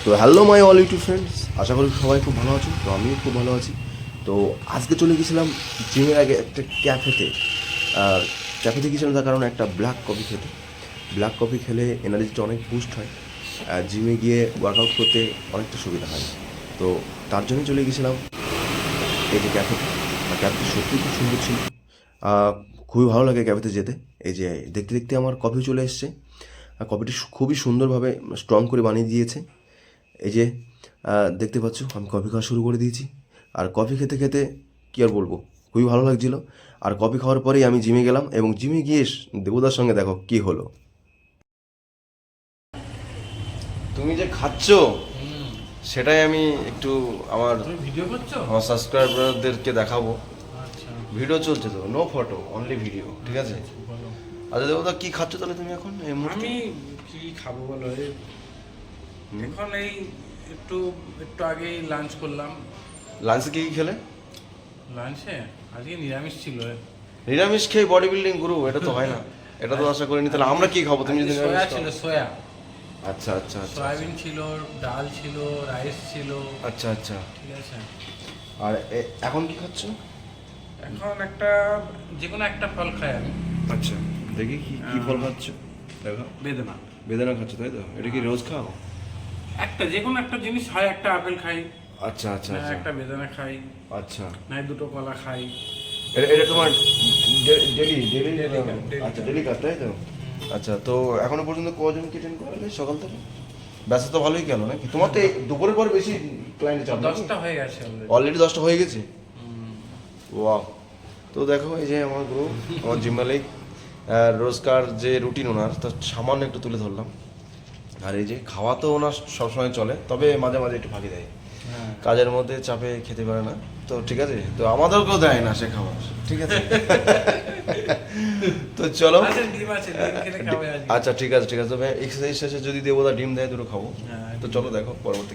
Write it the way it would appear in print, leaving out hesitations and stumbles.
তো hello my all YouTube friends, আশা করি সবাই খুব ভালো আছো। তো আমিও খুব ভালো আছি। তো আজকে চলে গেছিলাম জিমের আগে একটা ক্যাফেতে। আর ক্যাফেতে গেছিলাম তার কারণে একটা ব্ল্যাক কফি খেতে। ব্ল্যাক কফি খেলে এনার্জিটা অনেক বুস্ট হয়, আর জিমে গিয়ে ওয়ার্কআউট করতে অনেকটা সুবিধা হয়। তো তার জন্য চলে গেছিলাম এই যে ক্যাফেতে। আর ক্যাফেতে সত্যিই খুব সুন্দর ছিল। খুবই ভালো লাগে ক্যাফেতে যেতে। এই যে দেখতে দেখতে আমার কফি চলে এসছে। আর কফিটি খুবই সুন্দরভাবে স্ট্রং করে বানিয়ে দিয়েছে। এই যে দেখতে পাচ্ছ, আমি কফি খাওয়া শুরু করে দিয়েছি। আর কফি খেতে খেতে কী আর বলবো, খুবই ভালো লাগছিলো। আর কফি খাওয়ার পরেই আমি জিমে গেলাম, এবং জিমে গিয়ে দেবদার সঙ্গে দেখো কী হলো। তুমি যে খাচ্ছ সেটাই আমি একটু আমার তুমি ভিডিও করছো? আমার সাবস্ক্রাইবারদেরকে দেখাবো। আচ্ছা, ভিডিও চলছে তো, নো ফটো, অনলি ভিডিও, ঠিক আছে? বলো। আচ্ছা দেবদা, কী খাচ্ছ তাহলে তুমি এখন এই মুহূর্তে? আমি কি খাবো বলো? এখন এই একটু একটু আগেই লাঞ্চ করলাম। লাঞ্চে কী কী খেলে? লাঞ্চে আজকে নিরামিষ ছিল। নিরামিষ খেয়ে বডি বিল্ডিং গুরু, এটা তো হয় না। এটা তো আশা করিনি। তাহলে আমরা কি খাবো তুমি যদি সোয়া নিরামিষ ছিল, খাও? সোয়া আচ্ছা আচ্ছা আচ্ছা সয়াবিন ছিল, ডাল ছিল, রাইস ছিল। আচ্ছা আচ্ছা। ঠিক আছে। আর এখন কি খাচ্ছ? এখন একটা যে কোনো একটা ফল খাই আমি। আচ্ছা, দেখি কি কি ফল খাচ্ছ। দেখো, বেদনা বেদানা খাচ্ছ, তাই তো? এটা কি রোজ খাও? একটা যে কোনো একটা জিনিস হয়, একটা আপেল খাই, আচ্ছা আচ্ছা না আচ্ছা একটা বেদানা খাই, আচ্ছা। না দুটো কলা খাই। এটা তোমার ডেলি ডেলি Daily কাজ, daily আচ্ছা, কাজ। ডেলি কাজ, তাই তো? আচ্ছা, তো এখনো পর্যন্ত কজন কি ট্রেন করালে সকাল থেকে? ব্যস্ত তো ভালোই গেল নাকি? তোমার তো দুপুরের পর বেশি ক্লায়েন্ট চাপ নাকি? 10টা হয়ে গেছে already। অলরেডি 10টা হয়ে গেছে। ওয়াও! তো দেখো, এই যে আমার গ্রুপ, আমার জিম মালিক, রোজকার যে রুটিন ওনার, তার সামান্য একটু তুলে ধরলাম। আর এই যে খাওয়া তো ওনার সবসময় চলে, তবে মাঝে মাঝে একটু ফাঁকি দেয়। হ্যাঁ। কাজের মধ্যে চাপে খেতে পারে না, তো ঠিক আছে, তো আমাদেরকেও দেয় না সে খাবার, ঠিক আছে? তো চলো। আছে, ডিম আছে, ডিম খেলে খাবে আজকে। আচ্ছা ঠিক আছে ঠিক আছে, তবে এক্সারসাইজ শেষে যদি দেবদা ডিম দেয় দুটো খাবো। হ্যাঁ, তো চলো দেখো পরবর্তী